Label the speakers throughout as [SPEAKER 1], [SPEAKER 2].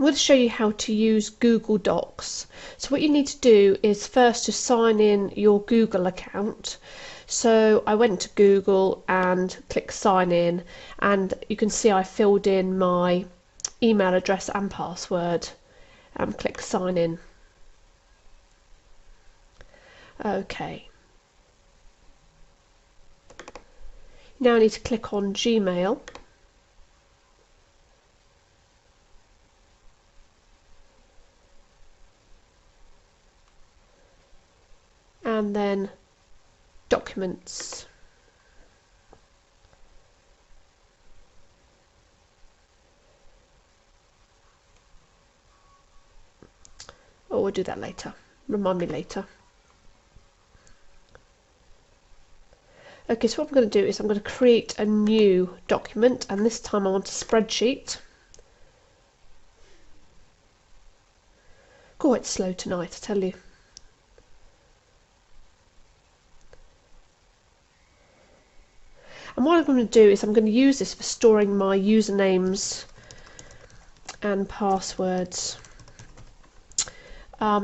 [SPEAKER 1] I'm going to show you how to use Google Docs. So what you need to do is first to sign in your Google account. So I went to Google and clicked sign in, and you can see I filled in my email address and password and click sign in. Okay. Now I need to click on Gmail. And then Documents. Oh, we'll do that later. Remind me later. Okay, so what I'm going to do is I'm going to create a new document, and this time I want a spreadsheet. Quite slow tonight, I tell you. And what I'm going to do is I'm going to use this for storing my usernames and passwords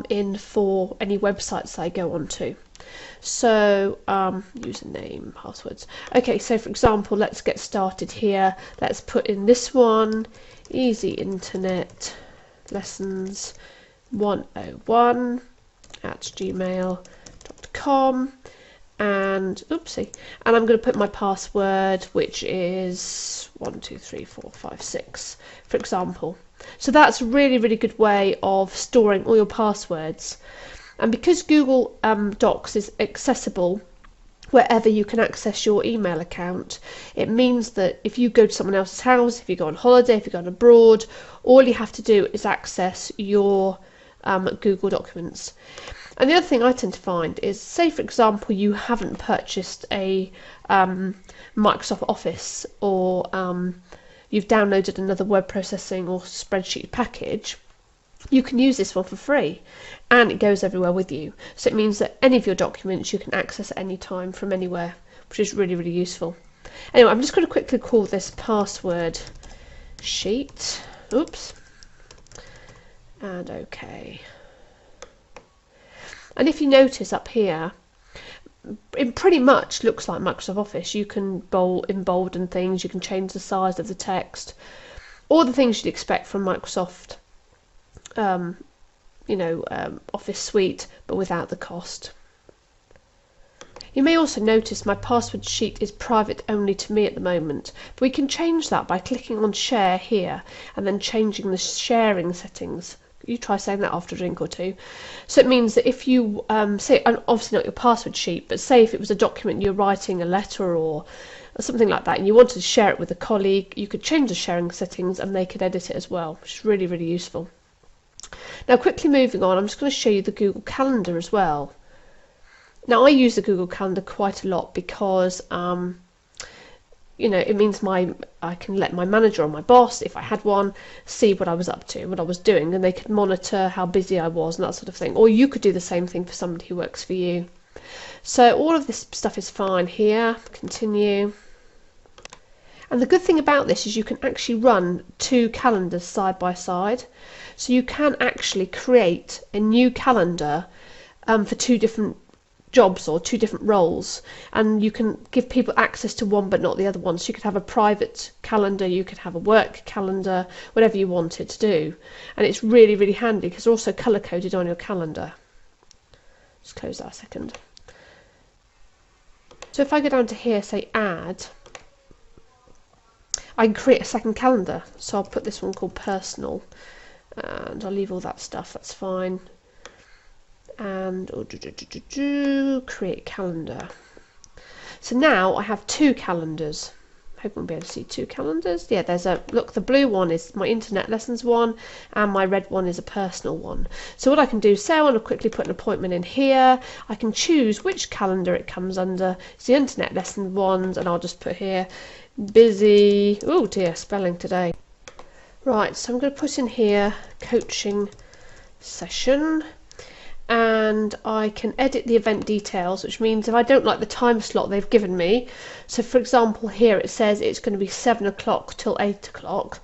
[SPEAKER 1] in for any websites I go onto. So username, passwords. Okay, so for example, let's get started here. Let's put in this one, Easy Internet Lessons 101 at gmail.com. And oopsie, and I'm going to put my password, which is 123456, for example. So that's a really good way of storing all your passwords. And because Google Docs is accessible wherever you can access your email account, it means that if you go to someone else's house, if you go on holiday, if you go abroad, all you have to do is access your Google Documents. And the other thing I tend to find is, say for example you haven't purchased a Microsoft Office, or you've downloaded another web processing or spreadsheet package, you can use this one for free and it goes everywhere with you. So it means that any of your documents you can access at any time from anywhere, which is really useful. Anyway, I'm just going to quickly call this password sheet. Oops. And okay. And if you notice up here, it pretty much looks like Microsoft Office. You can embolden things, you can change the size of the text, all the things you'd expect from Microsoft, Office Suite, but without the cost. You may also notice my password sheet is private only to me at the moment, but we can change that by clicking on Share here and then changing the sharing settings. You try saying that after a drink or two. So it means that if you say, and obviously not your password sheet, but say if it was a document you're writing a letter or something like that and you wanted to share it with a colleague, you could change the sharing settings and they could edit it as well, which is really useful. Now quickly moving on, I'm just going to show you the Google Calendar as well. Now I use the Google Calendar quite a lot because it means I can let my manager or my boss, if I had one, see what I was up to, what I was doing, and they could monitor how busy I was and that sort of thing. Or you could do the same thing for somebody who works for you. So all of this stuff is fine here. Continue. And the good thing about this is you can actually run two calendars side by side. So you can actually create a new calendar for two different jobs or two different roles, and you can give people access to one but not the other one. So you could have a private calendar, you could have a work calendar, whatever you wanted to do, and it's really handy because they're also color coded on your calendar. Just close that a second. So if I go down to here, say add, I can create a second calendar. So I'll put this one called personal, and I'll leave all that stuff, that's fine. And create calendar. So now I have two calendars. I hope we'll be able to see two calendars. Yeah, look, the blue one is my internet lessons one and my red one is a personal one. So what I can do, say I want to quickly put an appointment in here, I can choose which calendar it comes under. It's the internet lesson ones, and I'll just put here busy, oh dear, spelling today. Right, so I'm going to put in here coaching session. And I can edit the event details, which means if I don't like the time slot they've given me, so for example here it says it's going to be 7 o'clock till 8 o'clock,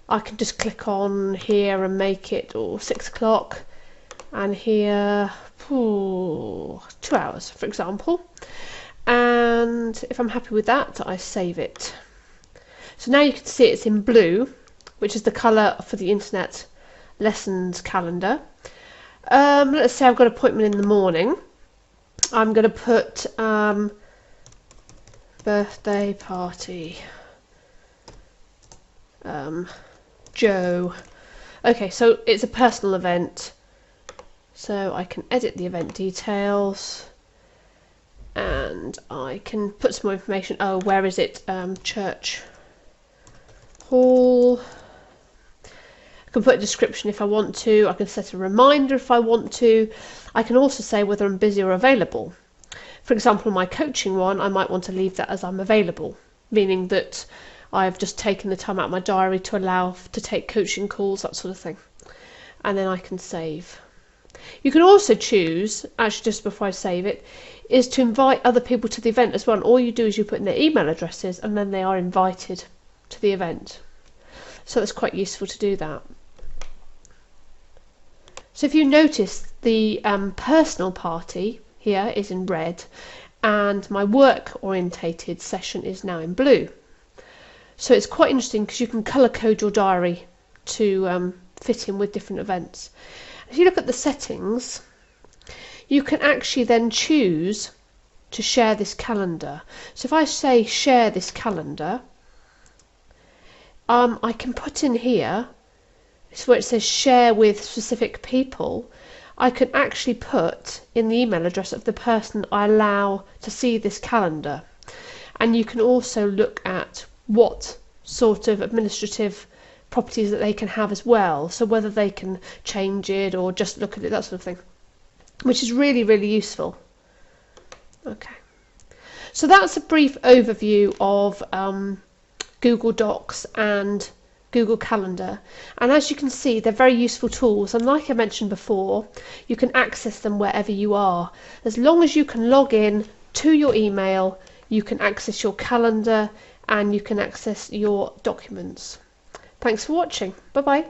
[SPEAKER 1] I can just click on here and make it 6 o'clock, and here 2 hours, for example. And if I'm happy with that, I save it. So now you can see it's in blue, which is the colour for the internet lessons calendar. Let's say I've got an appointment in the morning. I'm going to put birthday party Joe. Okay, so it's a personal event, so I can edit the event details and I can put some more information. Oh, where is it? Church hall. I can put a description if I want to. I can set a reminder if I want to. I can also say whether I'm busy or available. For example, my coaching one, I might want to leave that as I'm available, meaning that I've just taken the time out of my diary to allow to take coaching calls, that sort of thing. And then I can save. You can also choose, actually just before I save it, is to invite other people to the event as well. And all you do is you put in their email addresses and then they are invited to the event. So it's quite useful to do that. So if you notice, the personal party here is in red and my work orientated session is now in blue. So it's quite interesting because you can colour code your diary to fit in with different events. If you look at the settings, you can actually then choose to share this calendar. So if I say share this calendar, I can put in here, it's where it says share with specific people. I can actually put in the email address of the person I allow to see this calendar. And you can also look at what sort of administrative properties that they can have as well, so whether they can change it or just look at it, that sort of thing, which is really, really useful. Okay, so that's a brief overview of Google Docs and Google Calendar, and as you can see, they're very useful tools, and like I mentioned before, you can access them wherever you are. As long as you can log in to your email, you can access your calendar and you can access your documents. Thanks for watching. Bye bye.